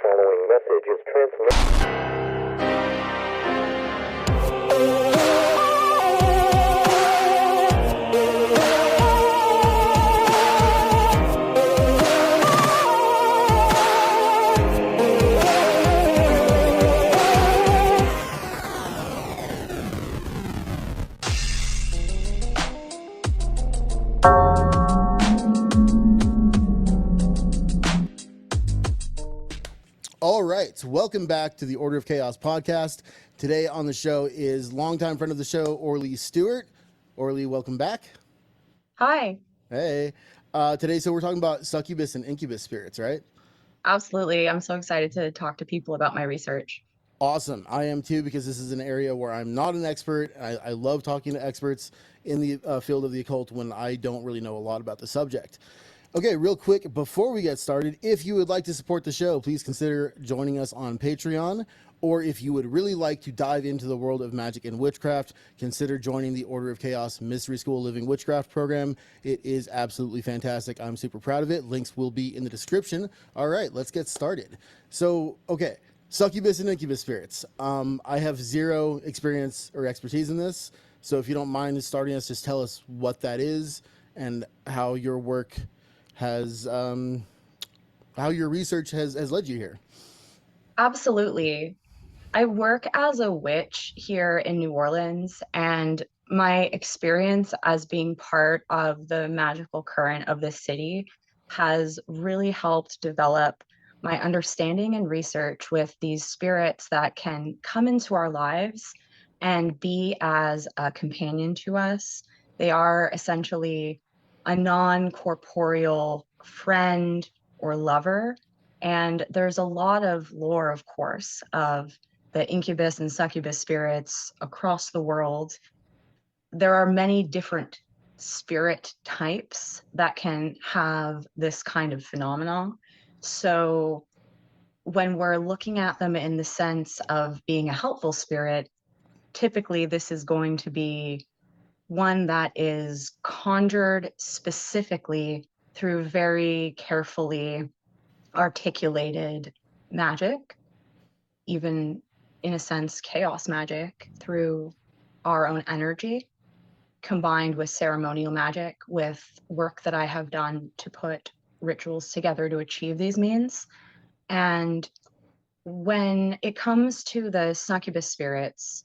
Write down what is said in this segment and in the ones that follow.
following message is transmitted. All right, welcome back to the Order of Chaos podcast. Today on the show is longtime friend of the show, Orlee Stewart. Orlee, welcome back. Hi. Hey. Today, so we're talking about succubus and incubus spirits, right? Absolutely. I'm so excited to talk to people about my research. Awesome. I am too, because this is an area where I'm not an expert. I love talking to experts in the field of the occult when I don't really know a lot about the subject. Okay, real quick, before we get started, if you would like to support the show, please consider joining us on Patreon. Or if you would really like to dive into the world of magic and witchcraft, consider joining the Order of Chaos Mystery School Living Witchcraft program. It is absolutely fantastic. I'm super proud of it. Links will be in the description. All right, let's get started. So, okay, succubus and incubus spirits. I have zero experience or expertise in this. So if you don't mind starting us, just tell us what that is and how your work has, how your research has led you here. Absolutely. I work as a witch here in New Orleans, and my experience as being part of the magical current of the city has really helped develop my understanding and research with these spirits that can come into our lives and be as a companion to us. They are essentially a non-corporeal friend or lover. And there's a lot of lore, of course, of the incubus and succubus spirits across the world. There are many different spirit types that can have this kind of phenomenon. So when we're looking at them in the sense of being a helpful spirit, typically this is going to be one that is conjured specifically through very carefully articulated magic, even in a sense, chaos magic through our own energy, combined with ceremonial magic, with work that I have done to put rituals together to achieve these means. And when it comes to the succubus spirits,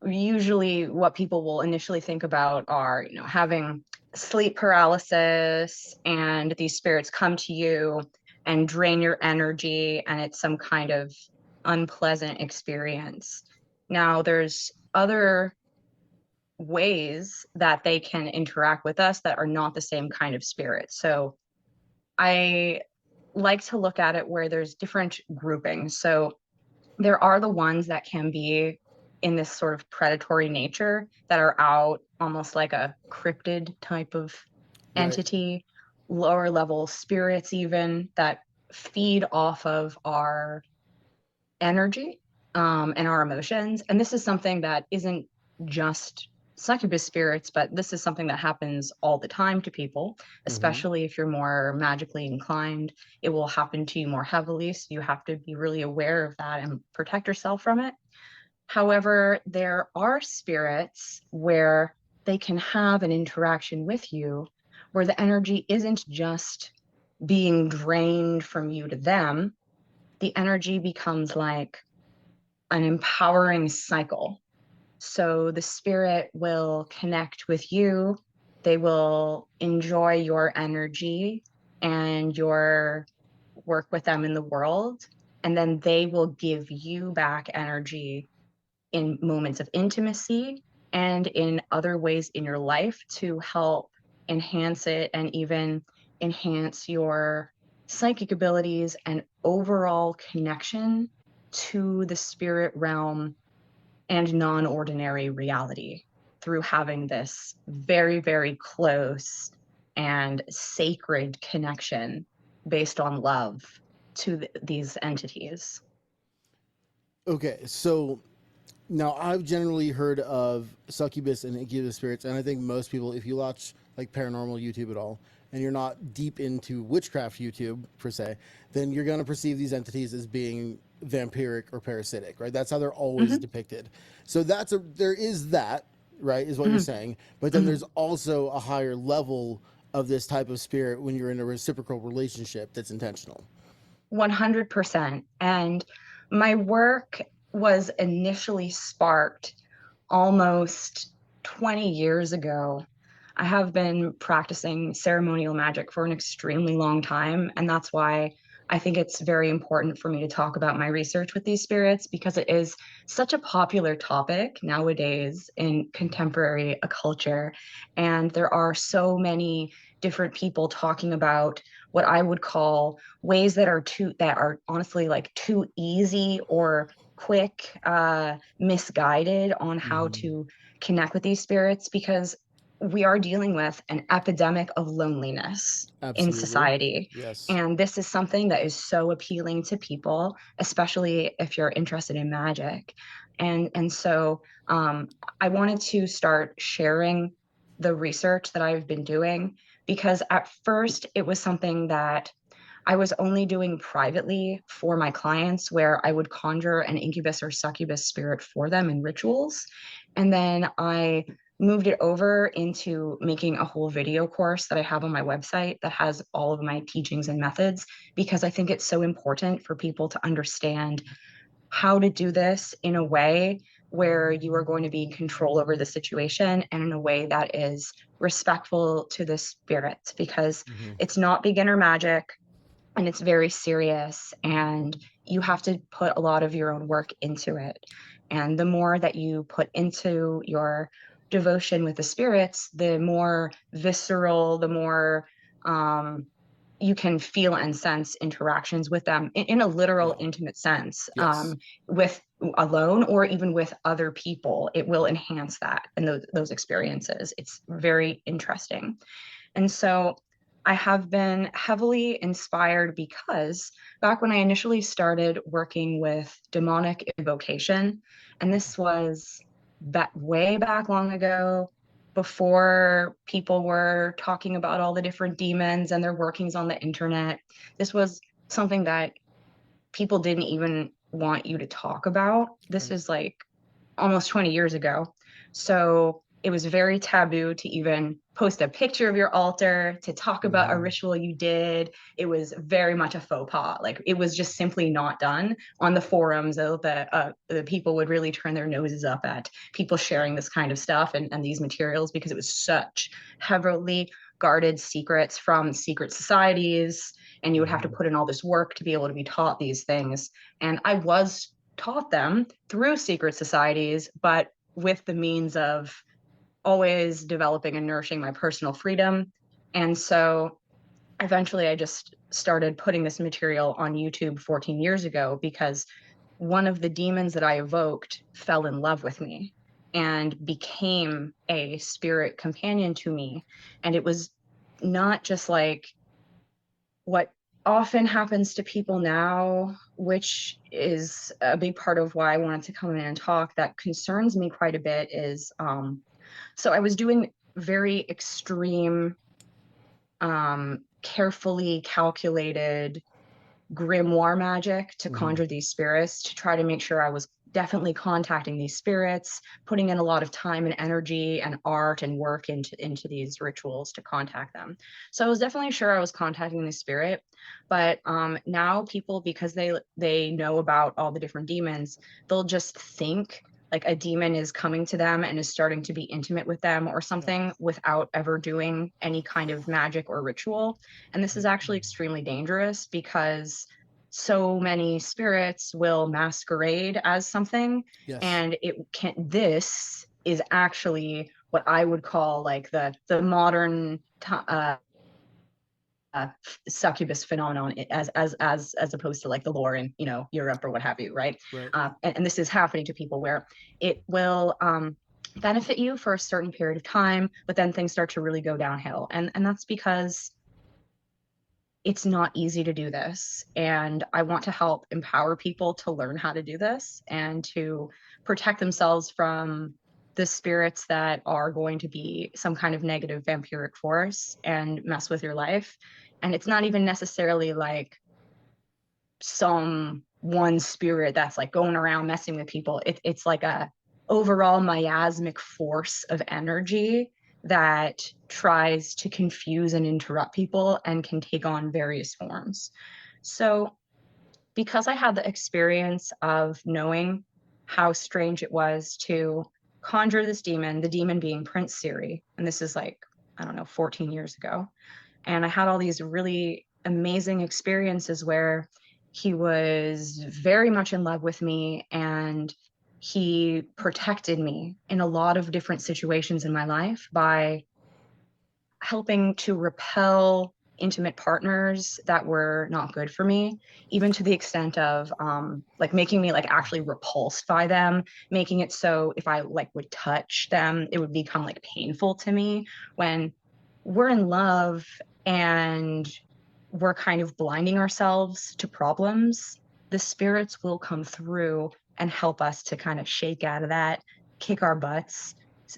usually what people will initially think about are, having sleep paralysis, and these spirits come to you and drain your energy, and it's some kind of unpleasant experience. Now, there's other ways that they can interact with us that are not the same kind of spirit. So I like to look at it where there's different groupings. So there are the ones that can be in this sort of predatory nature that are out almost like a cryptid type of entity, right. Lower level spirits even that feed off of our energy and our emotions. And this is something that isn't just succubus spirits, but this is something that happens all the time to people, especially if you're more magically inclined. It will happen to you more heavily, so you have to be really aware of that and protect yourself from it. However, there are spirits where they can have an interaction with you where the energy isn't just being drained from you to them. The energy becomes like an empowering cycle. So the spirit will connect with you. They will enjoy your energy and your work with them in the world. And then they will give you back energy in moments of intimacy and in other ways in your life to help enhance it and even enhance your psychic abilities and overall connection to the spirit realm and non-ordinary reality through having this very, very close and sacred connection based on love to these entities. Okay, so now I've generally heard of succubus and incubus spirits, and I think most people, if you watch like paranormal YouTube at all, and you're not deep into witchcraft YouTube per se, then you're going to perceive these entities as being vampiric or parasitic, right? That's how they're always Hmm. depicted. So there is that, right, is what you're Hmm. saying. But then Hmm. there's also a higher level of this type of spirit when you're in a reciprocal relationship that's intentional. 100%. And my work was initially sparked almost 20 years ago. I have been practicing ceremonial magic for an extremely long time, and that's why I think it's very important for me to talk about my research with these spirits, because it is such a popular topic nowadays in contemporary culture. And there are so many different people talking about what I would call ways that are honestly like too easy or quick, misguided on how Mm-hmm. to connect with these spirits, because we are dealing with an epidemic of loneliness in Absolutely. society. Yes. And this is something that is so appealing to people, especially if you're interested in magic. And so I wanted to start sharing the research that I've been doing, because at first it was something that I was only doing privately for my clients, where I would conjure an incubus or succubus spirit for them in rituals. And then I moved it over into making a whole video course that I have on my website that has all of my teachings and methods, because I think it's so important for people to understand how to do this in a way where you are going to be in control over the situation, and in a way that is respectful to the spirits, because Mm-hmm. it's not beginner magic, and it's very serious, and you have to put a lot of your own work into it. And the more that you put into your devotion with the spirits, the more visceral, the more um, you can feel and sense interactions with them in a literal, Yeah. intimate sense, Yes. with alone or even with other people. It will enhance that and those experiences. It's very interesting. And so I have been heavily inspired, because back when I initially started working with demonic evocation, and this was way back long ago, before people were talking about all the different demons and their workings on the internet, this was something that people didn't even want you to talk about. This Right. is like almost 20 years ago. So it was very taboo to even post a picture of your altar, to talk about a Mm-hmm. ritual you did. It was very much a faux pas. Like, it was just simply not done on the forums. The people would really turn their noses up at people sharing this kind of stuff and these materials, because it was such heavily guarded secrets from secret societies, and you would have to Mm-hmm. put in all this work to be able to be taught these things. And I was taught them through secret societies, but with the means of always developing and nourishing my personal freedom. And so eventually I just started putting this material on YouTube 14 years ago, because one of the demons that I evoked fell in love with me and became a spirit companion to me. And it was not just like what often happens to people now, which is a big part of why I wanted to come in and talk, that concerns me quite a bit, is so I was doing very extreme, carefully calculated grimoire magic to Mm-hmm. conjure these spirits, to try to make sure I was definitely contacting these spirits, putting in a lot of time and energy and art and work into these rituals to contact them. So I was definitely sure I was contacting the spirit. But now people, because they know about all the different demons, they'll just think like a demon is coming to them and is starting to be intimate with them or Yeah. something, without ever doing any kind of magic or ritual. And this is actually extremely dangerous, because so many spirits will masquerade as something, Yes. and this is actually what I would call like the modern succubus phenomenon, as opposed to like the lore in, Europe or what have you, right? Right. And this is happening to people, where it will benefit you for a certain period of time, but then things start to really go downhill, and that's because it's not easy to do this. And I want to help empower people to learn how to do this and to protect themselves from the spirits that are going to be some kind of negative vampiric force and mess with your life. And it's not even necessarily like some one spirit that's like going around messing with people. It's like a overall miasmic force of energy that tries to confuse and interrupt people and can take on various forms. So because I had the experience of knowing how strange it was to conjure this demon, the demon being Prince Siri, and this is like, I don't know, 14 years ago. And I had all these really amazing experiences where he was very much in love with me and he protected me in a lot of different situations in my life by helping to repel intimate partners that were not good for me, even to the extent of like making me like actually repulsed by them, making it so if I like would touch them, it would become like painful to me. When we're in love and we're kind of blinding ourselves to problems, the spirits will come through and help us to kind of shake out of that, kick our butts,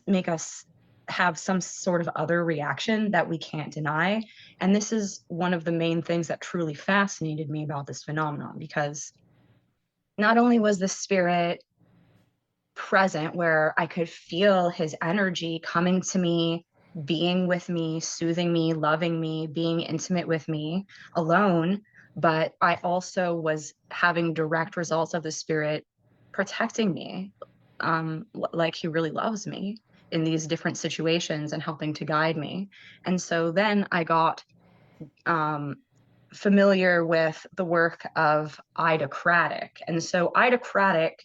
make us have some sort of other reaction that we can't deny. And this is one of the main things that truly fascinated me about this phenomenon, because not only was the spirit present where I could feel his energy coming to me, being with me, soothing me, loving me, being intimate with me alone, but I also was having direct results of the spirit protecting me, like he really loves me in these different situations and helping to guide me. And so then I got um, familiar with the work of Ida Craddock. And so Ida Craddock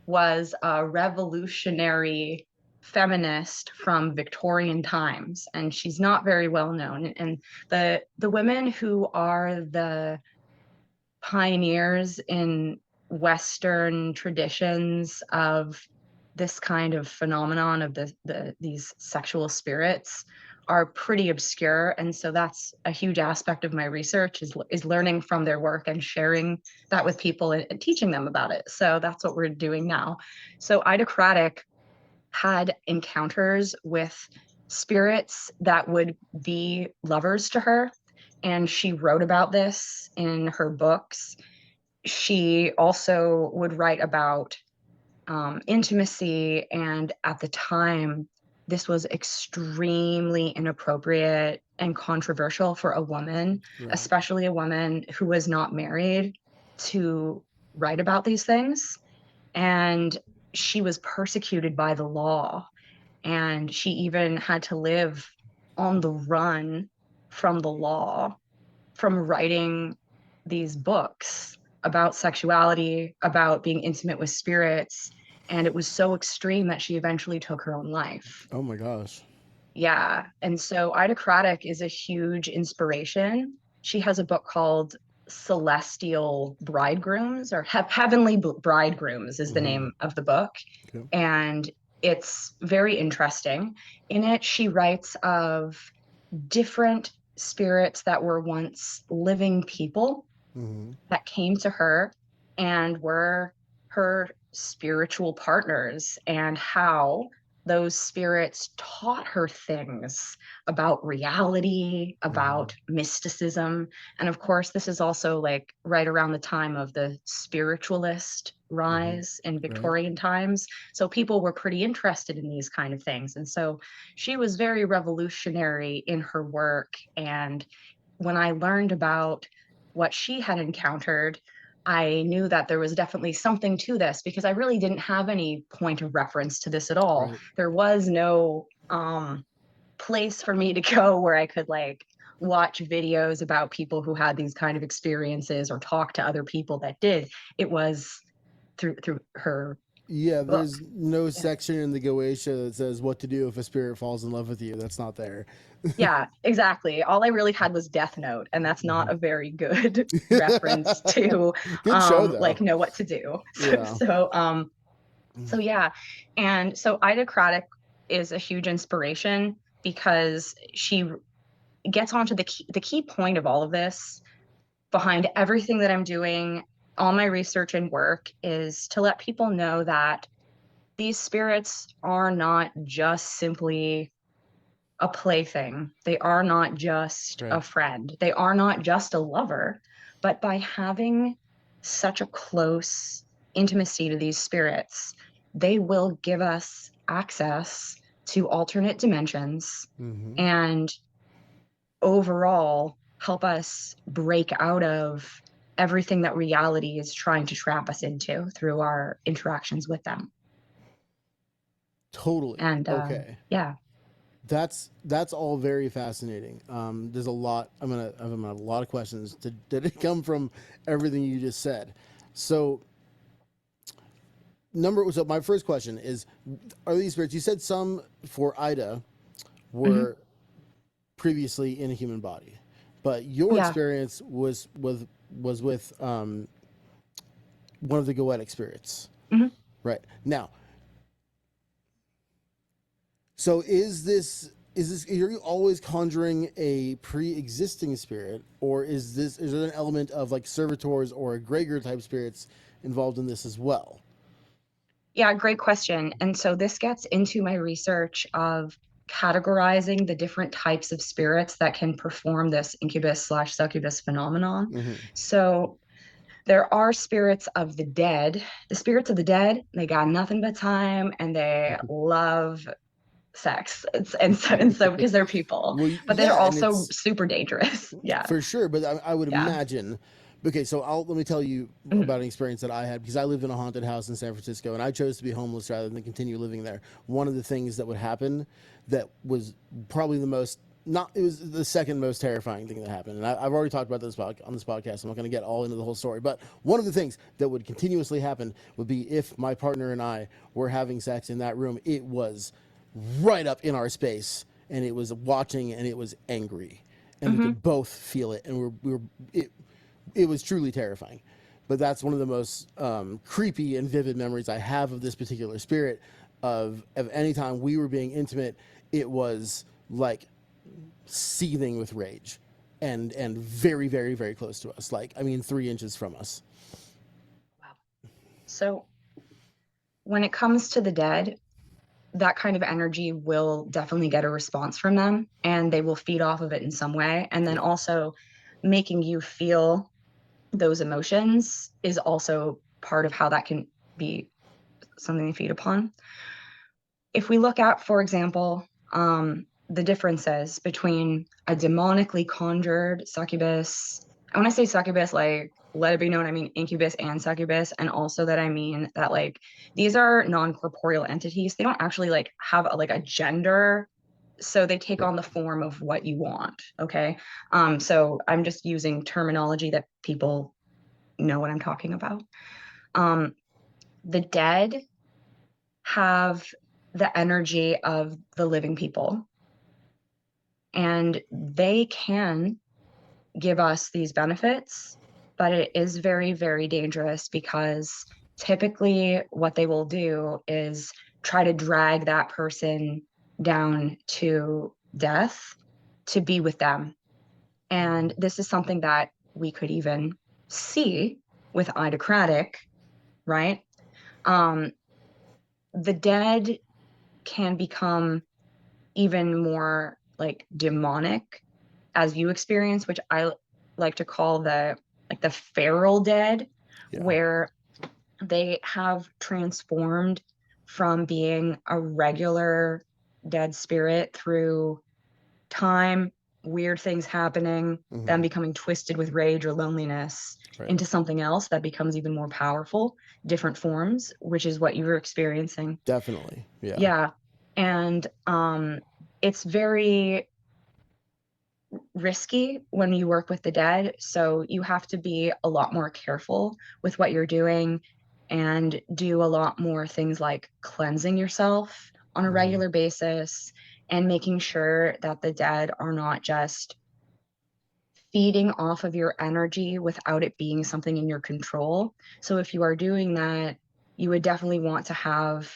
was a revolutionary feminist from Victorian times, and she's not very well known. And the women who are the pioneers in Western traditions of this kind of phenomenon of these sexual spirits are pretty obscure, and so that's a huge aspect of my research is learning from their work and sharing that with people and teaching them about it. So that's what we're doing now. So Ida Craddock had encounters with spirits that would be lovers to her, and she wrote about this in her books. She also would write about intimacy, and at the time, this was extremely inappropriate and controversial for a woman, Right. especially a woman who was not married, to write about these things. And she was persecuted by the law, and she even had to live on the run from the law, from writing these books about sexuality, about being intimate with spirits. And it was so extreme that she eventually took her own life. Oh my gosh. Yeah. And so Ida Craddock is a huge inspiration. She has a book called Celestial Bridegrooms, or Heavenly Bridegrooms is the name of the book. Okay. And it's very interesting. In it, she writes of different spirits that were once living people that came to her and were her spiritual partners, and how those spirits taught her things about reality, about mysticism. And of course, this is also like right around the time of the spiritualist rise in Victorian times. So people were pretty interested in these kind of things. And so she was very revolutionary in her work. And when I learned about what she had encountered, I knew that there was definitely something to this, because I really didn't have any point of reference to this at all. Right. There was no place for me to go where I could like watch videos about people who had these kind of experiences or talk to other people that did. It was through her Yeah, book. there's no section in the Goetia that says what to do if a spirit falls in love with you. That's not there. Yeah, exactly. All I really had was Death Note, and that's not a very good reference to Good show though. like know what to do. Yeah. So yeah. And so Ida Craddock is a huge inspiration because she gets onto the key point of all of this behind everything that I'm doing, all my research and work, is to let people know that these spirits are not just simply a plaything. They are not just a Right. friend. They are not just a lover. But by having such a close intimacy to these spirits, they will give us access to alternate dimensions Mm-hmm. and overall help us break out of everything that reality is trying to trap us into through our interactions with them. Totally. And Okay. yeah. That's all very fascinating. There's a lot. I'm gonna have a lot of questions that come from everything you just said. So, so my first question is: are these spirits? You said some for Ida Mhm. were previously in a human body, but your Yeah. experience was with one of the goetic spirits, Mhm. right? Now, so is are you always conjuring a pre-existing spirit, or is there an element of like servitors or egregor type spirits involved in this as well? Yeah, great question. And so this gets into my research of categorizing the different types of spirits that can perform this incubus/succubus phenomenon. Mm-hmm. So there are spirits of the dead. The spirits of the dead, they got nothing but time and they love sex. And so because they're people, Well, but they're yeah, and also it's super dangerous. Yeah. for sure. But I would Yeah. imagine. Okay, so let me tell you Mhm. about an experience that I had because I lived in a haunted house in San Francisco, and I chose to be homeless rather than continue living there. One of the things that would happen that was probably the most not it was the second most terrifying thing that happened, and I've already talked about this on this podcast. I'm not going to get all into the whole story, but one of the things that would continuously happen would be if my partner and I were having sex in that room. It was right up in our space, and it was watching, and it was angry, and we Mhm. could both feel it, and it was truly terrifying. But that's one of the most creepy and vivid memories I have of this particular spirit. Of any time we were being intimate, it was like seething with rage, and very very very close to us. Like, I mean, 3 inches from us. Wow. So when it comes to the dead, that kind of energy will definitely get a response from them and they will feed off of it in some way. And then Yeah. also making you feel those emotions is also part of how that can be something they feed upon. If we look at, for example, the differences between a demonically conjured succubus, and when I say succubus, like let it be known, I mean incubus and succubus, and also that I mean that like these are non-corporeal entities. They don't actually like have a gender, so they take Right. on the form of what you want. Okay, so I'm just using terminology that people know what I'm talking about. Um, the dead have the energy of the living people, and they can give us these benefits, but it is very, very dangerous because typically what they will do is try to drag that person down to death to be with them. And this is something that we could even see with Idocratic, right? Um, the dead can become even more like demonic as you experience, which I like to call the feral dead, Yeah. where they have transformed from being a regular dead spirit through time, weird things happening, them Hmm. becoming twisted with rage or loneliness Right. into something else that becomes even more powerful, different forms, which is what you were experiencing. Definitely. Yeah. Yeah. And it's very risky when you work with the dead. So you have to be a lot more careful with what you're doing and do a lot more things like cleansing yourself on a Hmm. regular basis and making sure that the dead are not just feeding off of your energy without it being something in your control. So if you are doing that, you would definitely want to have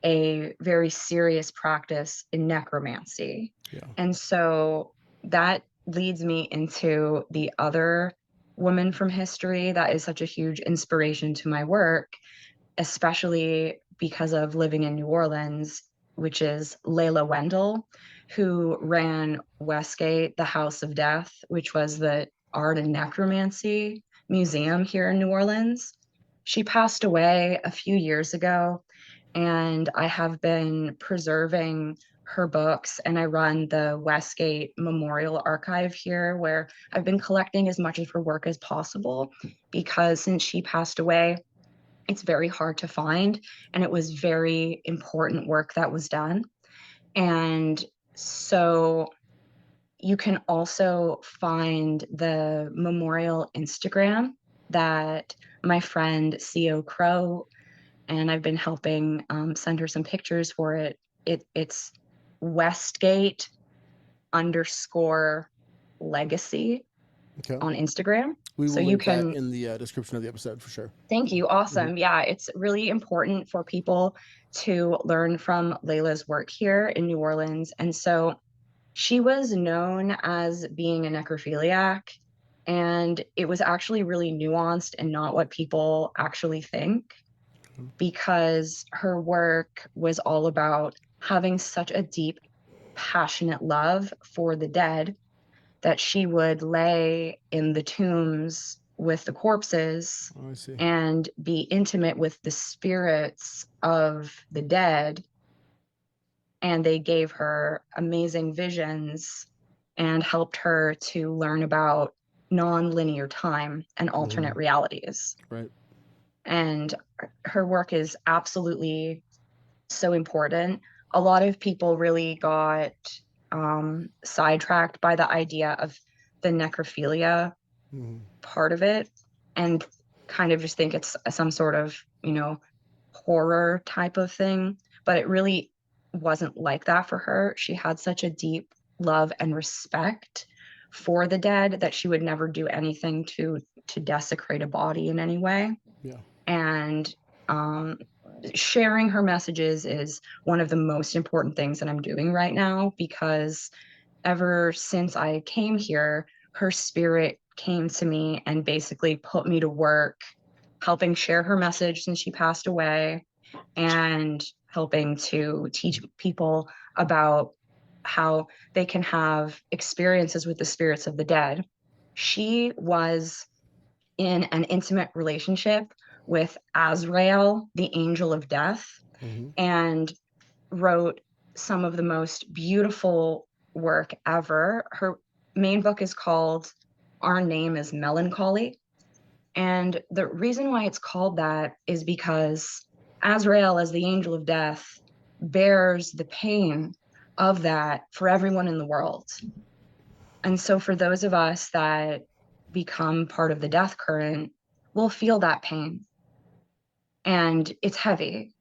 a very serious practice in necromancy. Yeah. And so that leads me into the other woman from history that is such a huge inspiration to my work, especially because of living in New Orleans, which is Layla Wendell, who ran Westgate, the House of Death, which was the art and necromancy museum here in New Orleans. She passed away a few years ago, and I have been preserving her books, and I run the Westgate Memorial Archive here, where I've been collecting as much of her work as possible, because since she passed away, it's very hard to find, and it was very important work that was done. And so you can also find the memorial Instagram that my friend Co Crow, and I've been helping send her some pictures for it. It's Westgate _ legacy Okay. on Instagram. We will So you link that can, in the description of the episode for sure. thank you. Awesome. Yeah, it's really important for people to learn from Layla's work here in New Orleans. And so she was known as being a necrophiliac, and it was actually really nuanced and not what people actually think, because her work was all about having such a deep, passionate love for the dead that she would lay in the tombs with the corpses Oh, I see. and be intimate with the spirits of the dead. And they gave her amazing visions and helped her to learn about non-linear time and alternate realities. Right. And her work is absolutely so important. A lot of people really got sidetracked by the idea of the necrophilia part of it, and kind of just think it's some sort of, horror type of thing. But it really wasn't like that for her. She had such a deep love and respect for the dead that she would never do anything to desecrate a body in any way. Yeah. And sharing her messages is one of the most important things that I'm doing right now, because ever since I came here, her spirit came to me and basically put me to work helping share her message since she passed away, and helping to teach people about how they can have experiences with the spirits of the dead. She was in an intimate relationship with Azrael, the angel of death, and wrote some of the most beautiful work ever. Her main book is called Our Name is Melancholy. And the reason why it's called that is because Azrael, as the angel of death, bears the pain of that for everyone in the world. And so for those of us that become part of the death current, we'll feel that pain. And it's heavy,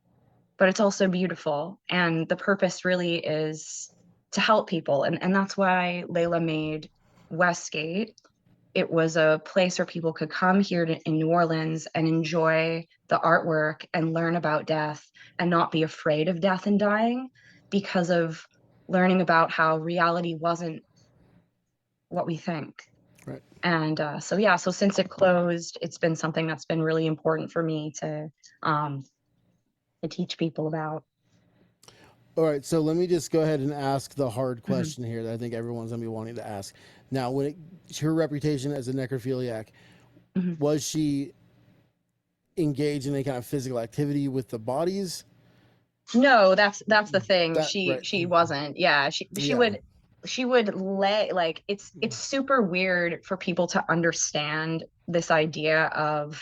but it's also beautiful. And the purpose really is to help people. And that's why Layla made Westgate. It was a place where people could come here in New Orleans and enjoy the artwork and learn about death and not be afraid of death and dying, because of learning about how reality wasn't what we think. Right. And so since it closed, it's been something that's been really important for me to teach people about. All right, so let me just go ahead and ask the hard question here that I think everyone's gonna be wanting to ask. Now, her reputation as a necrophiliac, was she engaged in any kind of physical activity with the bodies? No, that's the thing. That- She right. she wasn't. Yeah, she Yeah. would lay, like, it's super weird for people to understand this idea of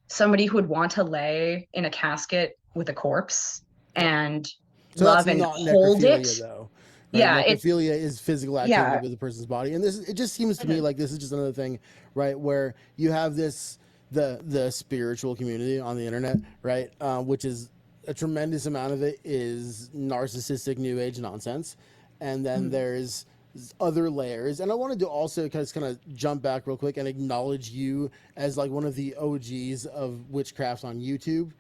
somebody who would want to lay in a casket with a corpse and So love that's and not hold it. necrophilia, though. Right? Yeah, it's Necrophilia is physical activity yeah. with a person's body, and it just seems to me like this is just another thing, right? Where you have the spiritual community on the internet, right? Which is a tremendous amount of it is narcissistic new age nonsense, and then there's other layers. And I wanted to also kind of jump back real quick and acknowledge you as like one of the OGs of witchcraft on YouTube,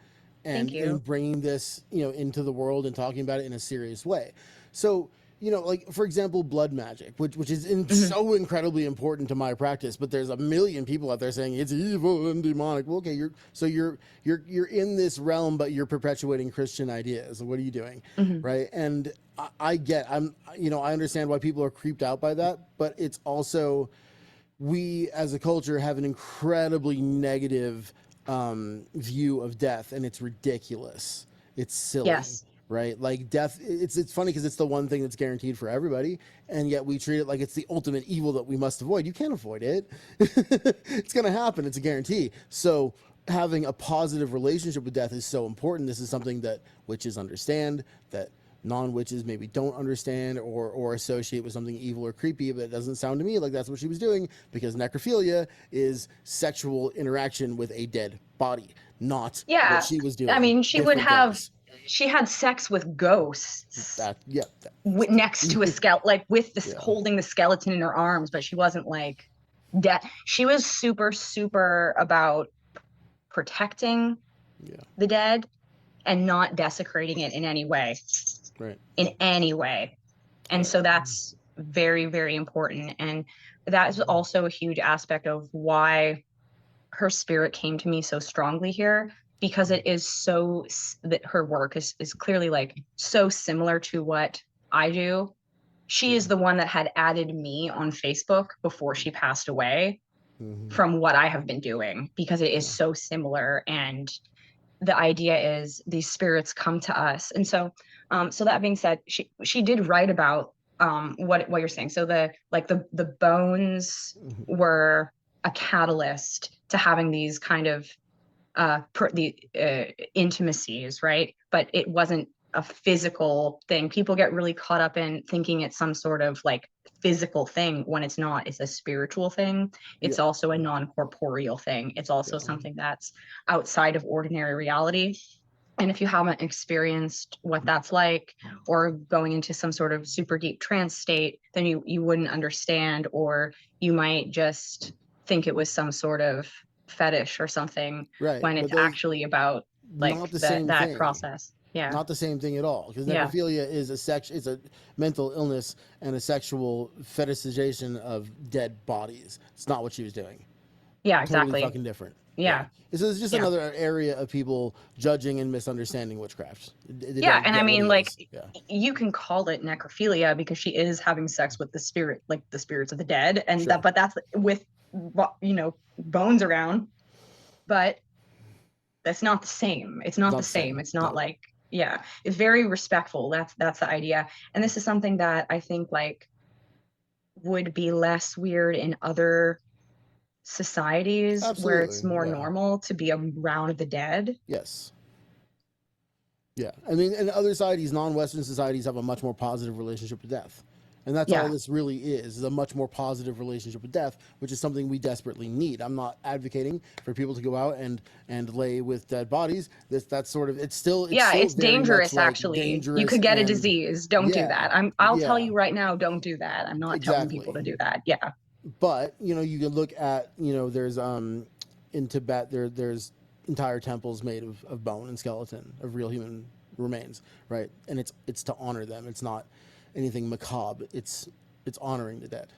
and Thank you. bringing this into the world and talking about it in a serious way. So you know, like for example, blood magic, which is so incredibly important to my practice, but there's a million people out there saying it's evil and demonic. Well, okay, you're in this realm, but you're perpetuating Christian ideas. What are you doing, right? And I understand why people are creeped out by that, but it's also, we as a culture have an incredibly negative view of death, and it's ridiculous. It's silly. Yes. Right? Like death, it's funny because it's the one thing that's guaranteed for everybody, and yet we treat it like it's the ultimate evil that we must avoid. You can't avoid it. It's going to happen. It's a guarantee. So having a positive relationship with death is so important. This is something that witches understand, that non-witches maybe don't understand or associate with something evil or creepy, but it doesn't sound to me like that's what she was doing, because necrophilia is sexual interaction with a dead body, not what she was doing. I mean, she would Different have things. she had sex with ghosts Yeah. next to a skeleton, like with the holding the skeleton in her arms, but she wasn't like dead. She was super about protecting the dead and not desecrating it in any way. Right. In any way. And so that's very, very important. And that is also a huge aspect of why her spirit came to me so strongly here, because it is so that her work is clearly like so similar to what I do. She is the one that had added me on Facebook before she passed away from what I have been doing, because it is so similar. And the idea is these spirits come to us. And so so that being said, she did write about what you're saying. So the bones were a catalyst to having these kind of intimacies, right? But it wasn't a physical thing. People get really caught up in thinking it's some sort of like physical thing when it's not. It's a spiritual thing. It's also a non-corporeal thing. It's also something that's outside of ordinary reality. And if you haven't experienced what that's like, or going into some sort of super deep trance state, then you wouldn't understand, or you might just think it was some sort of fetish or something, right, when it's actually about like not the same that thing. process. Yeah. Not the same thing at all, because necrophilia is it's a mental illness and a sexual fetishization of dead bodies. It's not what she was doing. Yeah, Totally exactly. fucking different. Yeah. So it's just another area of people judging and misunderstanding witchcraft. They Yeah, don't and get I what mean, it like, is. you can call it necrophilia because she is having sex with the spirit, like the spirits of the dead, and Sure. but that's with bones around, but that's not the same. It's not the same. It's not like, it's very respectful. That's the idea. And this is something that I think like would be less weird in other societies where it's more normal to be around the dead. Yes. Yeah. I mean, in other societies, non-Western societies have a much more positive relationship with death. And that's all this really is a much more positive relationship with death, which is something we desperately need. I'm not advocating for people to go out and lay with dead bodies. That's sort of, it's still it's very dangerous, much, like, actually. dangerous, You could get a disease. Don't do that. I'll tell you right now, don't do that. I'm not telling people to do that. Yeah. But, you can look at, there's in Tibet there's entire temples made of bone and skeleton, of real human remains, right? And it's to honor them. It's not anything macabre. It's honoring the dead.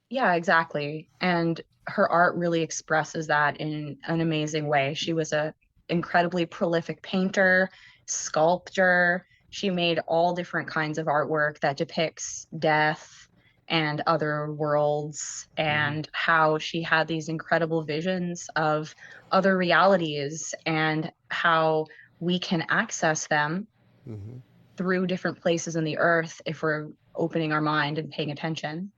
Yeah, exactly. And her art really expresses that in an amazing way. She was a incredibly prolific painter, sculptor. She made all different kinds of artwork that depicts death and other worlds, and how she had these incredible visions of other realities and how we can access them through different places in the earth if we're opening our mind and paying attention.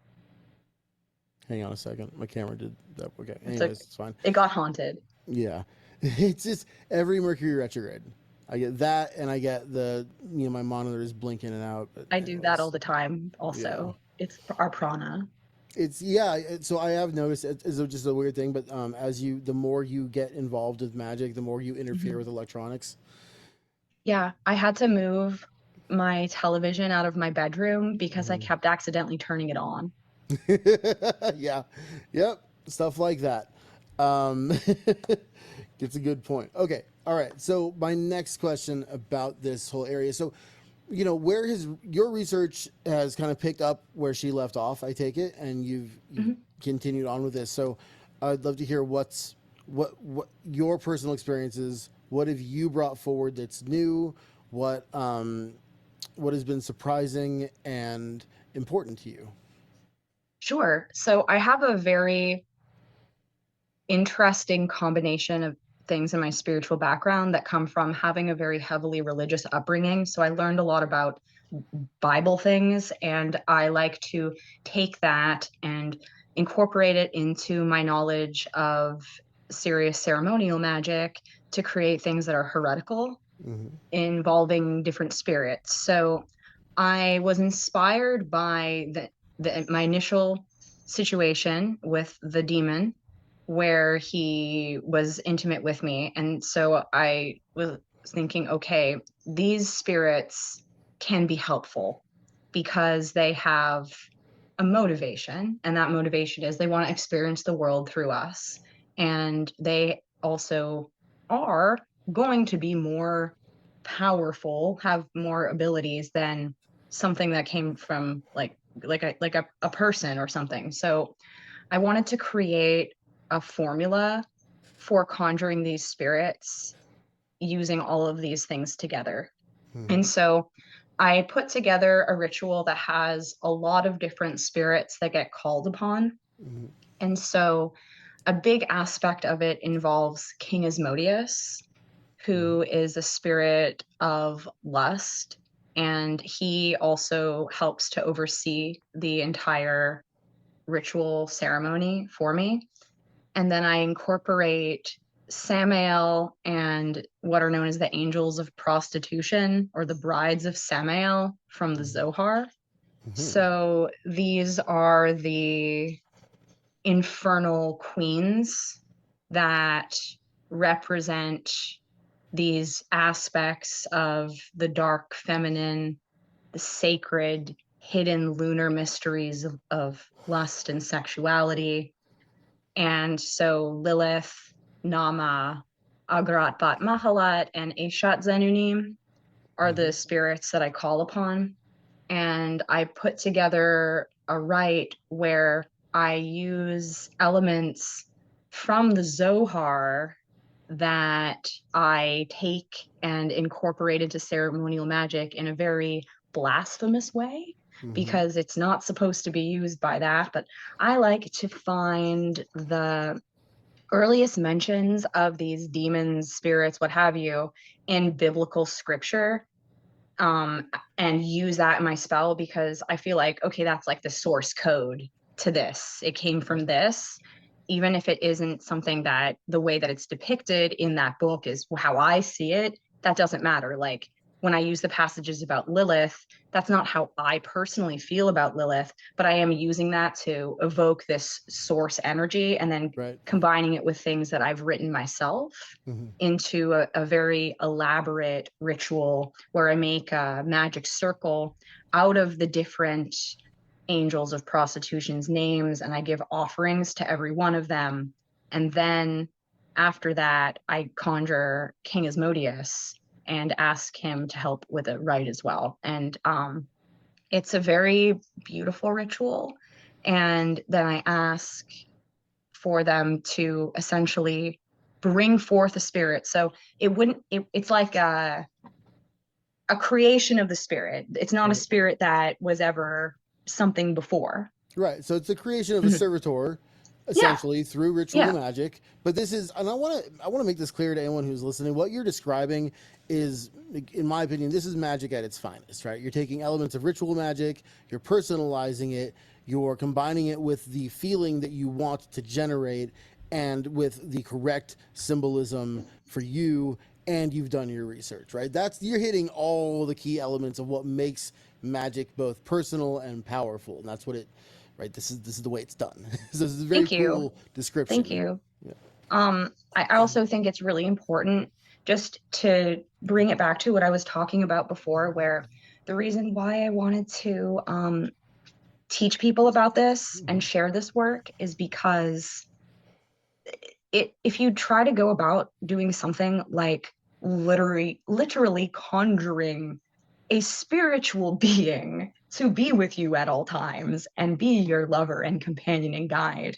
Hang on a second. My camera did that. Okay. Anyways, it's fine. It got haunted. Yeah. It's just every Mercury retrograde. I get that, and I get the, my monitor is blinking in and out. But I do that all the time also. It's our prana. So I have noticed it's just a weird thing, but the more you get involved with magic, the more you interfere with electronics. Yeah, I had to move my television out of my bedroom because I kept accidentally turning it on. Yeah. Yep. Stuff like that. It's a good point. Okay. All right. So my next question about this whole area. So, where your research has kind of picked up where she left off, I take it, and you've Mhm. continued on with this. So I'd love to hear what your personal experiences, what have you brought forward that's new, what has been surprising and important to you. Sure. So I have a very interesting combination of things in my spiritual background that come from having a very heavily religious upbringing. So I learned a lot about Bible things, and I like to take that and incorporate it into my knowledge of serious ceremonial magic to create things that are heretical Mm-hmm. involving different spirits. So I was inspired by my initial situation with the demon where he was intimate with me. And so I was thinking, okay, these spirits can be helpful because they have a motivation, and that motivation is they want to experience the world through us. And they also are going to be more powerful, have more abilities than something that came from like a person or something. So I wanted to create a formula for conjuring these spirits using all of these things together. Mm-hmm. And so I put together a ritual that has a lot of different spirits that get called upon. Mm-hmm. And so a big aspect of it involves King Asmodeus, who is a spirit of lust. And he also helps to oversee the entire ritual ceremony for me. And then I incorporate Samael and what are known as the angels of prostitution or the brides of Samael from the Zohar. Mm-hmm. So these are the infernal queens that represent these aspects of the dark feminine, the sacred, hidden lunar mysteries of lust and sexuality. And so Lilith, Nama, Agrat Bat Mahalat, and Eshat Zenunim are Mm-hmm. the spirits that I call upon. And I put together a rite where I use elements from the Zohar that I take and incorporate into ceremonial magic in a very blasphemous way Mm-hmm. because it's not supposed to be used by that. But I like to find the earliest mentions of these demons, spirits, what have you, in biblical scripture, um, and use that in my spell because I feel like, okay, that's like the source code to this. It came from Right. this, even if it isn't something that the way that it's depicted in that book is how I see it, that doesn't matter. Like when I use the passages about Lilith, that's not how I personally feel about Lilith, but I am using that to evoke this source energy and then Right. combining it with things that I've written myself Mm-hmm. into a very elaborate ritual where I make a magic circle out of the different angels of prostitution's names and I give offerings to every one of them. And then after that, I conjure King Asmodeus and ask him to help with a rite as well. And it's a very beautiful ritual. And then I ask for them to essentially bring forth a spirit. So it's like a creation of the spirit. It's not a Right. spirit that was ever something before. Right. So it's the creation of a Mhm. servitor, Yeah, essentially through ritual yeah. magic. But this is, and I want to make this clear to anyone who's listening. What you're describing is, in my opinion, this is magic at its finest. Right. You're taking elements of ritual magic, you're personalizing it, you're combining it with the feeling that you want to generate, and with the correct symbolism for you. And you've done your research, right? You're hitting all the key elements of what makes magic both personal and powerful, and that's what it right? This is the way it's done. So this is a very Thank you. cool Thank description. you. Yeah. I also think it's really important just to bring it back to what I was talking about before, where the reason why I wanted to teach people about this Mm-hmm. and share this work is because if you try to go about doing something like literally conjuring a spiritual being to be with you at all times and be your lover and companion and guide,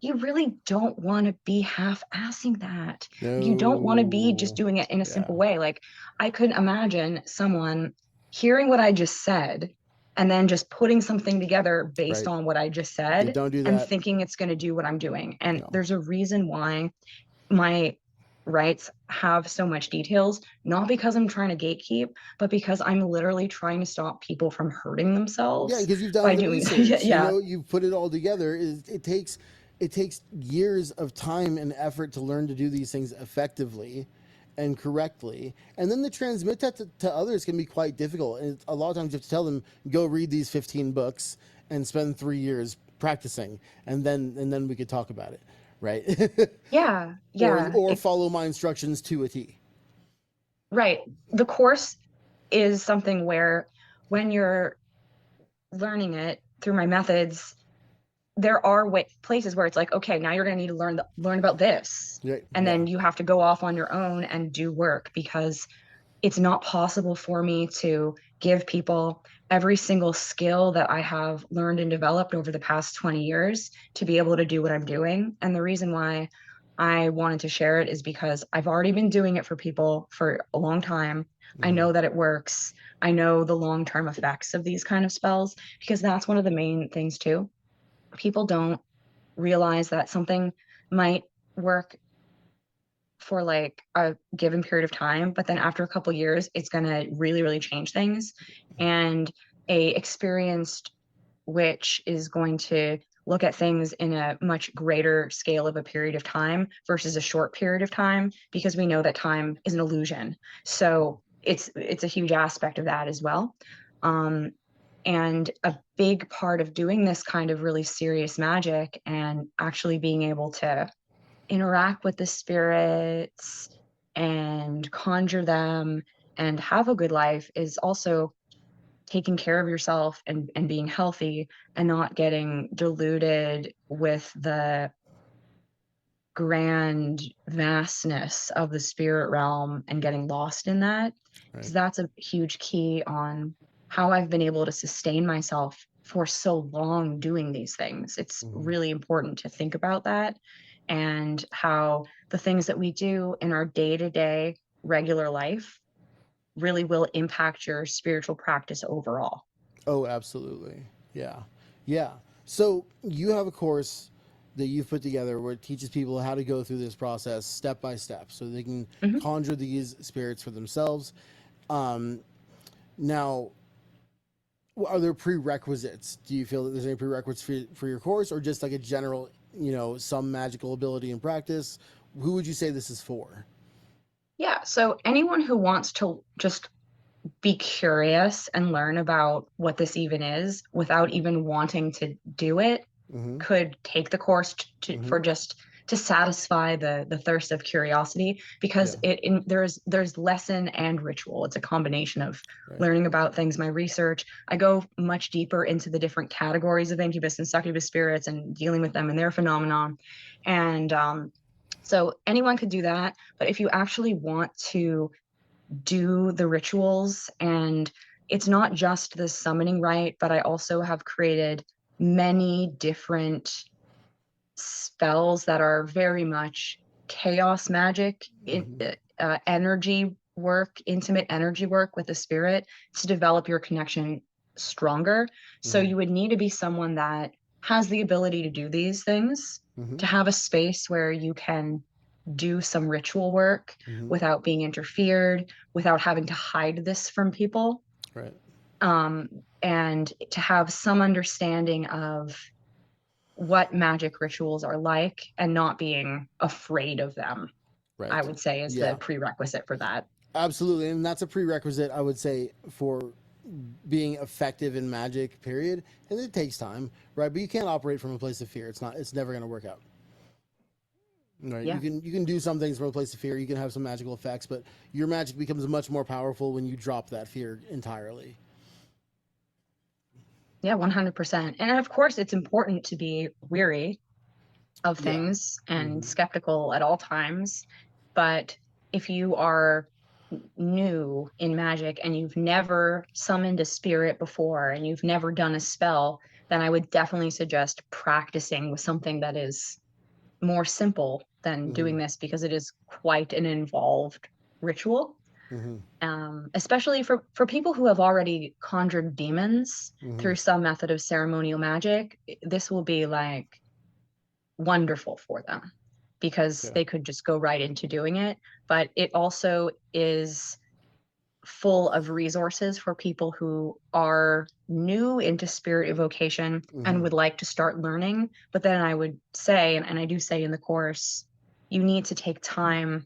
you really don't want to be half-assing that. You don't want to be just No. doing it in a Yeah. simple way. Like, I couldn't imagine someone hearing what I just said and then just putting something together based Right. on what I just Yeah, said don't do and that. thinking it's going to do what I'm doing. And No. there's a reason why my rights have so much details, not because I'm trying to gatekeep, but because I'm literally trying to stop people from hurting Yeah, themselves because you've done by the doing yeah, research. You yeah. know, you've put it all together. It takes years of time and effort to learn to do these things effectively and correctly. And then to transmit that to others can be quite difficult. And a lot of times you have to tell them, go read these 15 books and spend 3 years practicing, and then we could talk about it, right? Yeah, or yeah. or follow my instructions to a T. Right. The course is something where when you're learning it through my methods, there are places where it's like, okay, now you're going to need to learn about this. Right. And Yeah. then you have to go off on your own and do work because it's not possible for me to give people every single skill that I have learned and developed over the past 20 years to be able to do what I'm doing. And the reason why I wanted to share it is because I've already been doing it for people for a long time. I Mhm. know that it works. I know the long-term effects of these kind of spells because that's one of the main things too. People don't realize that something might work for like a given period of time, but then after a couple years, it's gonna really, really change things. And a experienced witch is going to look at things in a much greater scale of a period of time versus a short period of time, because we know that time is an illusion. So it's a huge aspect of that as well. Um, and a big part of doing this kind of really serious magic and actually being able to interact with the spirits and conjure them and have a good life is also taking care of yourself and being healthy and not getting diluted with the grand vastness of the spirit realm and getting lost in that, because Right. that's a huge key on how I've been able to sustain myself for so long doing these things. It's Mhm. really important to think about that and how the things that we do in our day-to-day regular life really will impact your spiritual practice overall. Oh, absolutely. Yeah. Yeah. So you have a course that you've put together where it teaches people how to go through this process step by step so they can Mhm. conjure these spirits for themselves. Um, now, are there prerequisites? Do you feel that there's any prerequisites for your course, or just like a general, some magical ability and practice? Who would you say this is for? Yeah, so anyone who wants to just be curious and learn about what this even is without even wanting to do it Mm-hmm. could take the course Mm-hmm. for just to satisfy the thirst of curiosity, because Yeah. there's lesson and ritual. It's a combination of Right. learning about things. My research, I go much deeper into the different categories of incubus and succubus spirits and dealing with them and their phenomenon. And so anyone could do that, but if you actually want to do the rituals, and it's not just the summoning rite, but I also have created many different spells that are very much chaos magic, Mm-hmm. energy work, intimate energy work with the spirit to develop your connection stronger. So Mm-hmm. you would need to be someone that has the ability to do these things, Mm-hmm. to have a space where you can do some ritual work Mm-hmm. without being interfered, without having to hide this from people, Right. um, and to have some understanding of what magic rituals are like and not being afraid of them, I Right. would say is the Yeah. prerequisite for that. Absolutely, and that's a prerequisite, I would say, for being effective in magic. Period. And it takes time, right? But you can't operate from a place of fear. It's not. It's never going to work out. Right? You Yeah. can do some things from a place of fear. You can have some magical effects, but your magic becomes much more powerful when you drop that fear entirely. Yeah, 100%. And of course, it's important to be weary of Yeah. things and Mm-hmm. skeptical at all times. But if you are new in magic and you've never summoned a spirit before and you've never done a spell, then I would definitely suggest practicing with something that is more simple than Mm-hmm. doing this, because it is quite an involved ritual. Mm-hmm. Especially for people who have already conjured demons Mm-hmm. through some method of ceremonial magic, this will be like wonderful for them because Okay. they could just go right into doing it. But it also is full of resources for people who are new into spirit evocation and Mm-hmm. would like to start learning. But then I would say, and I do say in the course, you need to take time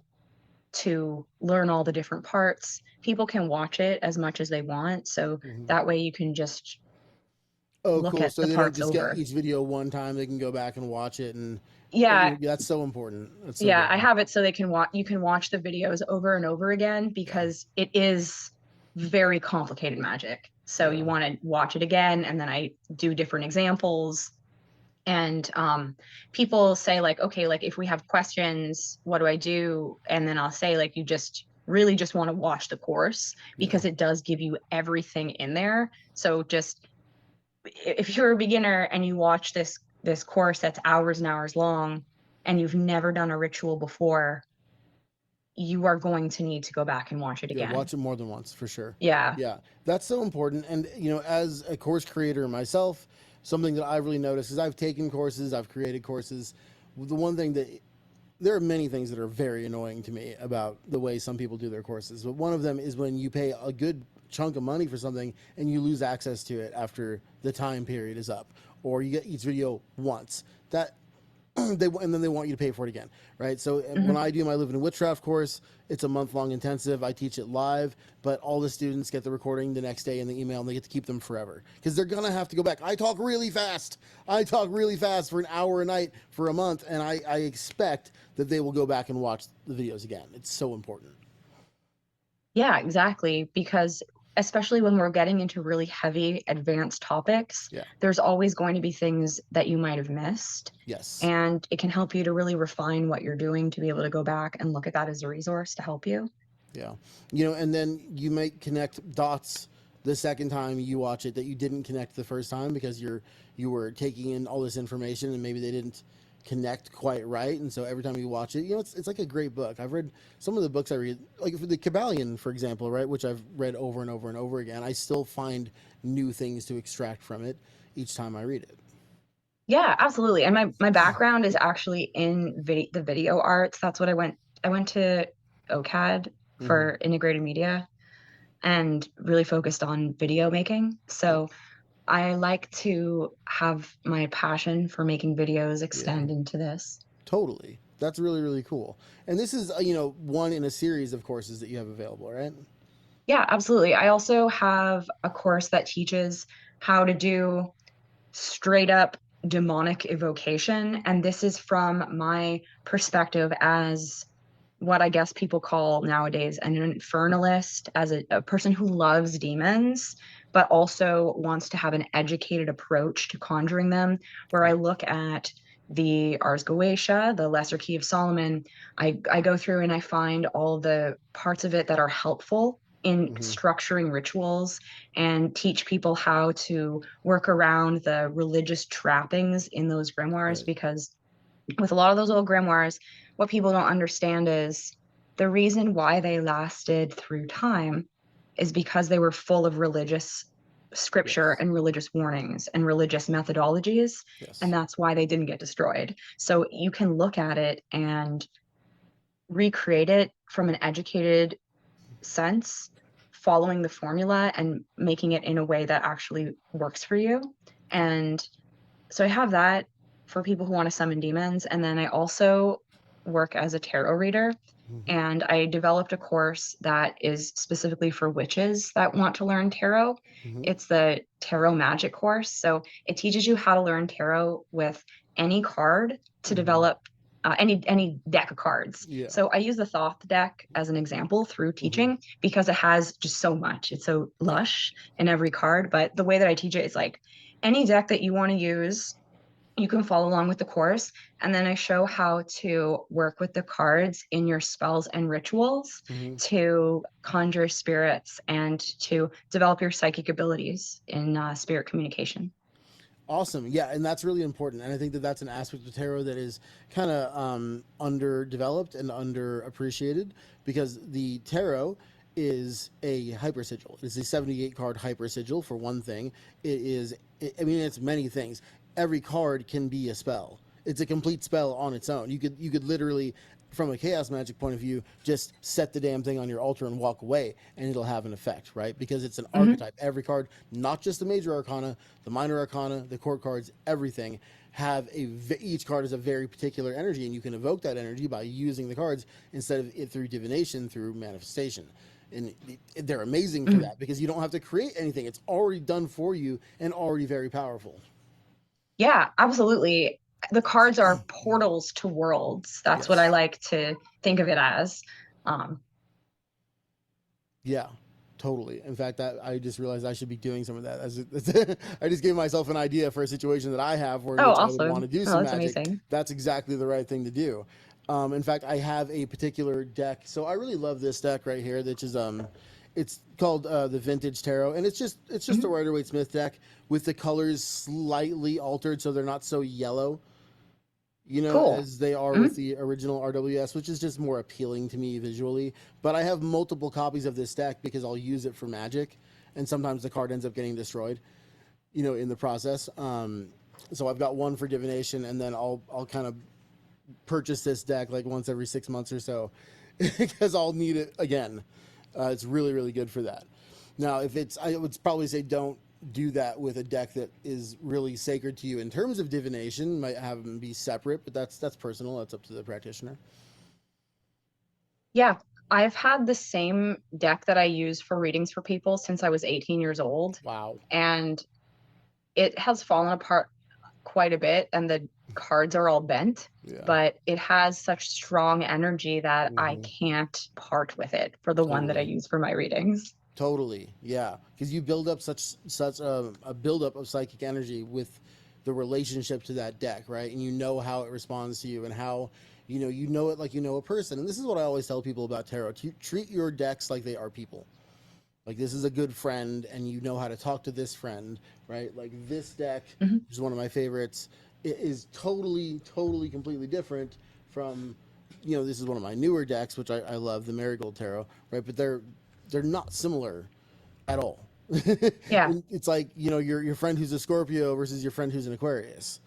to learn all the different parts. People can watch it as much as they want, so Mm-hmm. that way you can just Oh, look cool. at So the they don't parts just get over. each video one time; they can go back and watch it, and Yeah, that's so important. That's so yeah, good. I have it so they can watch. You can watch the videos over and over again Yeah. because it is very complicated magic. So Yeah. you want to watch it again, and then I do different examples. And people say like, okay, like if we have questions, what do I do? And then I'll say like, you just really just want to watch the course Yeah. because it does give you everything in there. So just if you're a beginner and you watch this course that's hours and hours long and you've never done a ritual before, you are going to need to go back and watch it Yeah, again. watch it more than once for sure. Yeah. Yeah, that's so important. And as a course creator myself, something that I've really noticed is I've taken courses, I've created courses. The one thing that there are many things that are very annoying to me about the way some people do their courses, but one of them is when you pay a good chunk of money for something and you lose access to it after the time period is up, or you get each video once. That and then they want you to pay for it again, right? So when Mhm. I do my Living in Witchcraft course, it's a month-long intensive. I teach it live, but all the students get the recording the next day in the email, and they get to keep them forever because they're gonna have to go back. I talk really fast. I talk really fast for an hour a night for a month, and I expect that they will go back and watch the videos again. It's so important. Yeah, exactly. Because especially when we're getting into really heavy advanced topics, Yeah. there's always going to be things that you might have missed. Yes. And it can help you to really refine what you're doing to be able to go back and look at that as a resource to help you. Yeah. And then you might connect dots the second time you watch it that you didn't connect the first time because you were taking in all this information and maybe they didn't connect quite right. And so every time you watch it, it's like a great book. I've read some of the books I read, like for the Kabbalion, for example, right, which I've read over and over and over again. I still find new things to extract from it each time I read it. Yeah, absolutely. And my background is actually in the video arts. That's what I went to OCAD Mm-hmm. for integrated media and really focused on video making. Yeah. So I like to have my passion for making videos Yeah. extend into this. Totally. That's really, really cool. And this is, one in a series of courses that you have available, right? Yeah, absolutely. I also have a course that teaches how to do straight up demonic evocation. And this is from my perspective as what I guess people call nowadays an infernalist, as a person who loves demons, but also wants to have an educated approach to conjuring them, where I look at the Ars Goetia, the Lesser Key of Solomon. I go through and I find all the parts of it that are helpful in Mm-hmm. structuring rituals and teach people how to work around the religious trappings in those grimoires, Right. because with a lot of those old grimoires, what people don't understand is the reason why they lasted through time is because they were full of religious scripture Yes. and religious warnings and religious methodologies. And Yes. that's why they didn't get destroyed. So you can look at it and recreate it from an educated sense, following the formula and making it in a way that actually works for you. And so I have that for people who want to summon demons. And then I also work as a tarot reader. Mm-hmm. And I developed a course that is specifically for witches that want to learn tarot. Mm-hmm. It's the tarot magic course. So it teaches you how to learn tarot with any card to Mm-hmm. develop any deck of cards. Yeah. So I use the Thoth deck as an example through Mm-hmm. teaching because it has just so much. It's so Yeah. lush in every card. But the way that I teach it is like any deck that you want to use, You can follow along with the course, and then I show how to work with the cards in your spells and rituals Hmm. to conjure spirits and to develop your psychic abilities in spirit communication. Awesome. Yeah, and that's really important. And I think that that's an aspect of tarot that is kind of underdeveloped and underappreciated, because the tarot is a hyper sigil. It's a 78 card hyper sigil for one thing. It is, I mean, it's many things. Every card can be a spell. It's a complete spell on its own. You could literally, from a chaos magic point of view, just set the damn thing on your altar and walk away, and it'll have an effect, right? Because it's an Mhm. archetype. Every card, not just the major arcana, the minor arcana, the court cards, everything have each card has a very particular energy, and you can evoke that energy by using the cards instead of it through divination, through manifestation. And they're amazing for Mhm. that, because you don't have to create anything. It's already done for you and already very powerful. Yeah, absolutely. The cards are portals to worlds. That's what I Yes. like to think of it as. Um, Yeah, totally. In fact, I just realized I should be doing some of that. I just gave myself an idea for a situation that I have, where in oh, which I would want to awesome. do Oh, some that's magic. amazing. That's exactly the right thing to do. In fact, I have a particular deck. So I really love this deck right here, which is it's called the Vintage Tarot, and it's just a Mhm. Rider Waite Smith deck with the colors slightly altered so they're not so yellow, Cool. as they are with Mhm. the original RWS, which is just more appealing to me visually. But I have multiple copies of this deck because I'll use it for magic, and sometimes the card ends up getting destroyed, in the process. So I've got one for divination, and then I'll kind of purchase this deck like once every 6 months or so, because I'll need it again. It's really really good for that. Now, if it's, I would probably say don't do that with a deck that is really sacred to you in terms of divination. Might have them be separate, but that's personal. That's up to the practitioner. Yeah, I've had the same deck that I use for readings for people since I was 18 years old, Wow. and it has fallen apart quite a bit, and the cards are all bent, Yeah. but it has such strong energy that I Hmm. can't part with it for the one that I Totally. use for my readings. Totally, yeah, because you build up such a buildup of psychic energy with the relationship to that deck, right? And you know how it responds to you, and how you know it like you know a person. And this is what I always tell people about tarot: treat your decks like they are people. Like, this is a good friend, and you know how to talk to this friend, right? Like, this deck, Mhm. which is one of my favorites, it is totally, totally, completely different from, this is one of my newer decks, which I love, the Marigold Tarot, right? But they're not similar at all. Yeah. It's like, your friend who's a Scorpio versus your friend who's an Aquarius.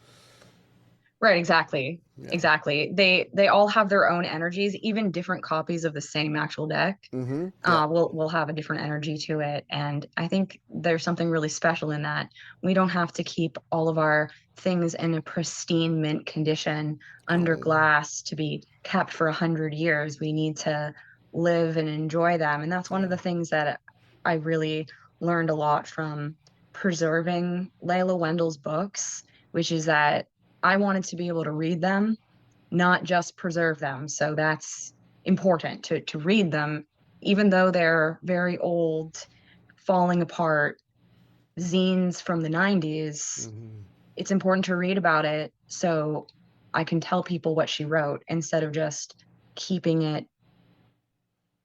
Right, exactly. Yeah. Exactly. They all have their own energies, even different copies of the same actual deck. Mm-hmm. Yeah. Will have a different energy to it. And I think there's something really special in that. We don't have to keep all of our things in a pristine mint condition under No. glass to be kept for 100 years. We need to live and enjoy them. And that's one of Yeah. the things that I really learned a lot from preserving Layla Wendell's books, which is that I wanted to be able to read them, not just preserve them. So that's important to read them, even though they're very old, falling apart zines from the 90s. Mm-hmm. It's important to read about it so I can tell people what she wrote instead of just keeping it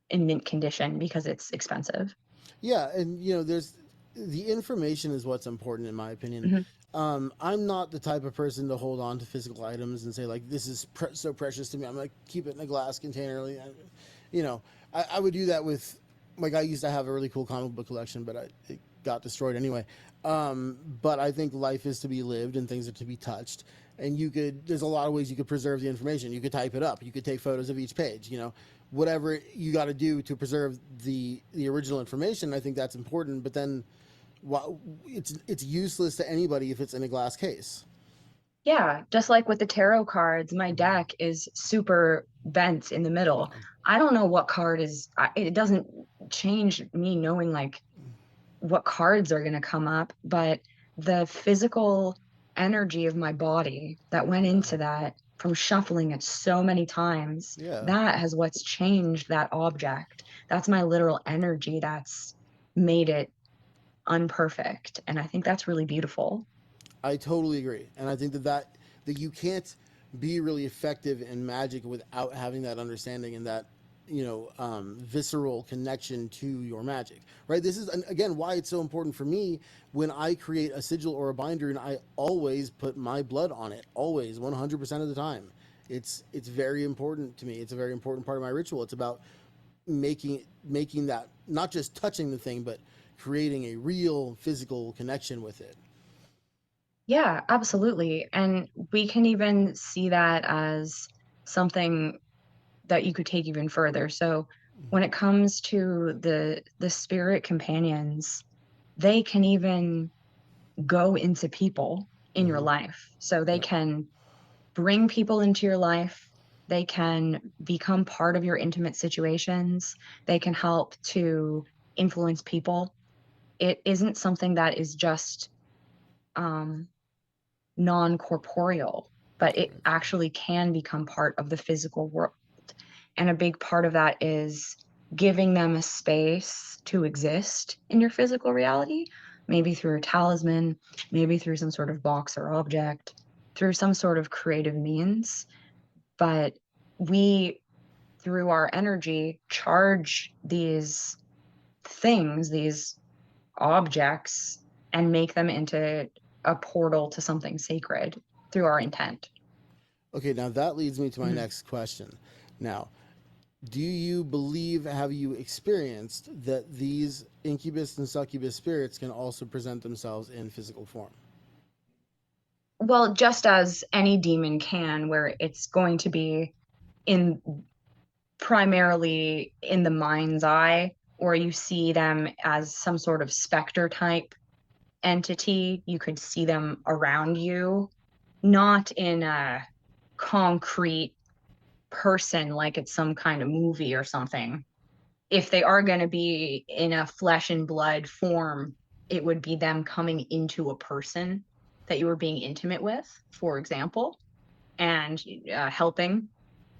in mint condition because it's expensive. Yeah, and there's the information is what's important in my opinion. Mhm. I'm not the type of person to hold on to physical items and say, like, this is so precious to me, I'm gonna keep it in a glass container. You know, I would do that with, like, I used to have a really cool comic book collection, but it got destroyed anyway. But I think life is to be lived and things are to be touched. And there's a lot of ways you could preserve the information. You could type it up. You could take photos of each page. Whatever you got to do to preserve the original information. I think that's important. But then, it's useless to anybody if it's in a glass case. Yeah, just like with the tarot cards, my Mhm. deck is super bent in the middle. Yeah. I don't know what card is, it doesn't change me knowing like what cards are going to come up, but the physical energy of my body that went Yeah. into that from shuffling it so many times, Yeah. that has what's changed that object. That's my literal energy that's made it unperfect. And I think that's really beautiful. I totally agree, and I think that you can't be really effective in magic without having that understanding and that visceral connection to your magic. Right. This is again why it's so important for me when I create a sigil or a binder, and I always put my blood on it, always 100% of the time. It's very important to me. It's a very important part of my ritual. It's about making that not just touching the thing, but creating a real physical connection with it. Yeah, absolutely. And we can even see that as something that you could take even further. So when it comes to the spirit companions, they can even go into people in your Mm-hmm. life. So they Yep. can bring people into your life. They can become part of your intimate situations. They can help to influence people. It isn't something that is just um, non corporeal, but it Right. actually can become part of the physical world. And a big part of that is giving them a space to exist in your physical reality, maybe through a talisman, maybe through some sort of box or object, through some sort of creative means. But we, through our energy, charge these things, these objects, and make them into a portal to something sacred through our intent. Okay, now that leads me to my Mhm. next question. Now, do you believe, have you experienced that these incubus and succubus spirits can also present themselves in physical form? Well, just as any demon can, where it's going to be in primarily in the mind's eye, or you see them as some sort of specter type entity, you could see them around you, not in a concrete person like it's some kind of movie or something. If they are going to be in a flesh and blood form, it would be them coming into a person that you were being intimate with, for example, and helping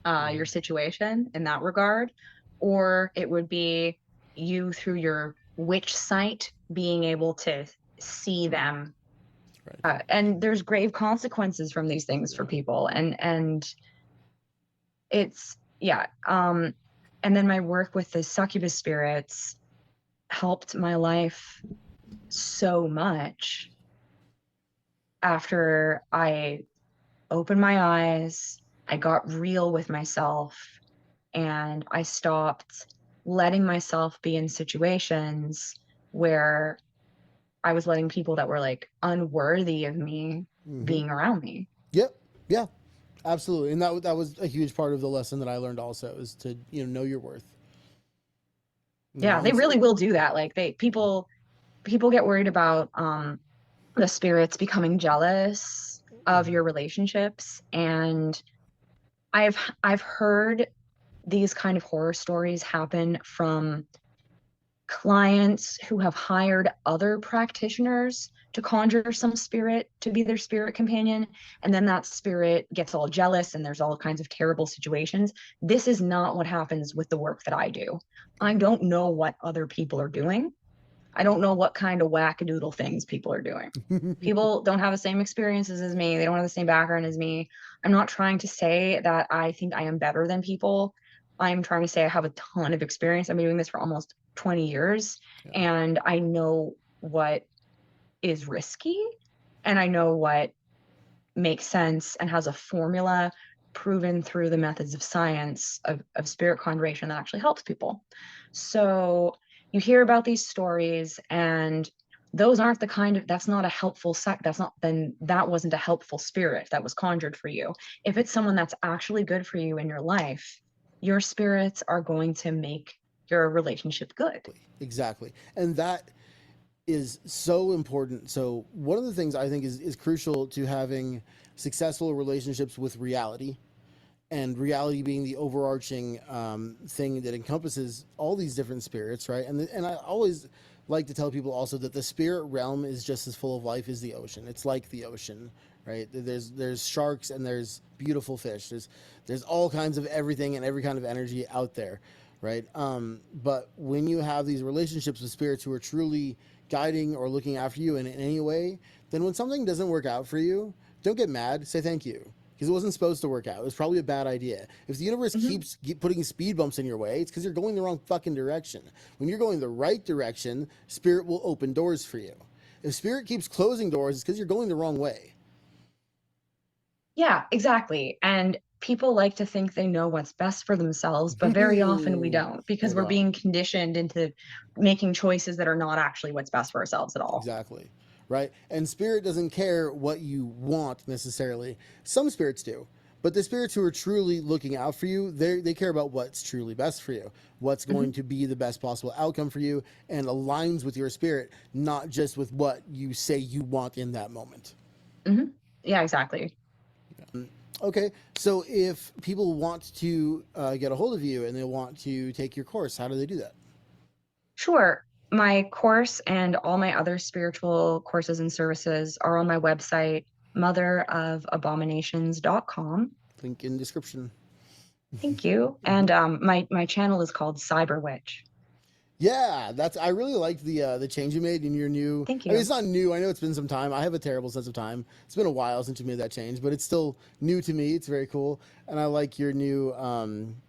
Mm-hmm. your situation in that regard. Or it would be you through your witch sight being able to see them. Right. And there's grave consequences from these things for Yeah. people. And it's, yeah. And then my work with the succubus spirits helped my life so much after I opened my eyes, I got real with myself, and I stopped letting myself be in situations where I was letting people that were like unworthy of me Mm-hmm. being around me. Yep. Yeah. Absolutely. And that was a huge part of the lesson that I learned also is to know your worth. Yeah, they And really will do that. Like they people get worried about the spirits becoming jealous of mhm. your relationships, and I've heard these kind of horror stories happen from clients who have hired other practitioners to conjure some spirit to be their spirit companion, and then that spirit gets all jealous and there's all kinds of terrible situations. This is not what happens with the work that I do. I don't know what other people are doing. I don't know what kind of wackadoodle things people are doing. People don't have the same experiences as me. They don't have the same background as me. I'm not trying to say that I think I am better than people. I'm trying to say I have a ton of experience. I've been doing this for almost 20 years, Yeah. and I know what is risky, and I know what makes sense and has a formula proven through the methods of science of spirit conjuration that actually helps people. So you hear about these stories, and those aren't the kind of, that's not a helpful that's not, then that wasn't a helpful spirit that was conjured for you. If it's someone that's actually good for you in your life, your spirits are going to make your relationship good. Exactly. And that is so important. So one of the things I think is crucial to having successful relationships with reality, and reality being the overarching thing that encompasses all these different spirits, right? And I always like to tell people also that the spirit realm is just as full of life as the ocean. It's like the ocean, right? There's sharks and there's beautiful fish. There's all kinds of everything and every kind of energy out there, right? But when you have these relationships with spirits who are truly guiding or looking after you in any way, then when something doesn't work out for you, don't get mad. Say thank you. Because it wasn't supposed to work out. It was probably a bad idea. If the universe keeps putting speed bumps in your way, it's because you're going the wrong fucking direction. When you're going the right direction, Spirit will open doors for you. If Spirit keeps closing doors, it's because you're going the wrong way. Yeah, exactly. And people like to think they know what's best for themselves, but very often we don't, because Hold we're on. being conditioned into making choices that are not actually what's best for ourselves at all. Exactly. Right? And Spirit doesn't care what you want necessarily. Some spirits do. But the spirits who are truly looking out for you, they care about what's truly best for you, what's going to be the best possible outcome for you, and aligns with your spirit, not just with what you say you want in that moment. Yeah, exactly. Okay, so if people want to get a hold of you and they want to take your course, how do they do that? Sure. My course and all my other spiritual courses and services are on my website, motherofabominations.com. Link in description. Thank you. And my channel is called Cyber Witch. Yeah, I really liked the change you made in your new. Thank I mean, you. it's not new. I know it's been some time. I have a terrible sense of time. It's been a while since you made that change, but it's still new to me. It's very cool, and I like your new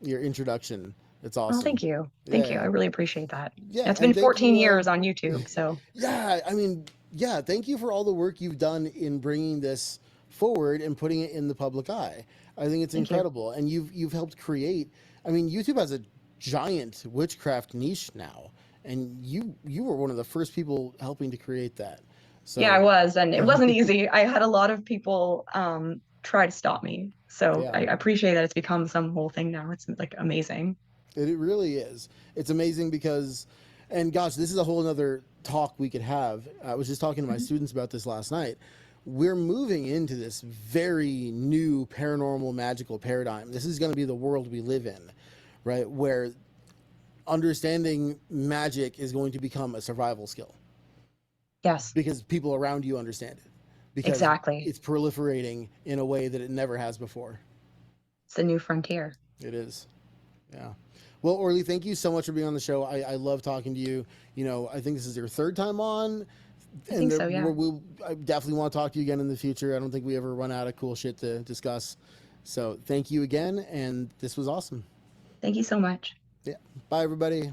your introduction. It's Oh, awesome. thank you. Thank you. Yeah, I really appreciate that. yeah, It's been and thank 14 you. years on YouTube, so Yeah, I mean, yeah, thank you for all the work you've done in bringing this forward and putting it in the public eye. I think it's thank you. incredible, and you've helped create. I mean, YouTube has a giant witchcraft niche now, and you were one of the first people helping to create that. Yeah, I So was, and it wasn't easy. I had a lot of people try to stop me. So yeah, I appreciate that it's become some whole thing now. It's like amazing. it really is. It's amazing because, and gosh, this is a whole other talk we could have. I was just talking to my students about this last night. We're moving into this very new paranormal magical paradigm. This is going to be the world we live in, right? Where understanding magic is going to become a survival skill Yes, because people around you understand it, because exactly. it's proliferating in a way that it never has before. It's the new frontier. It is. Yeah. Well, Orlee, thank you so much for being on the show. I love talking to you. You know, I think this is your third time on. I think so, yeah. I definitely want to talk to you again in the future. I don't think we ever run out of cool shit to discuss. So thank you again. And this was awesome. Thank you so much. Yeah. Bye, everybody.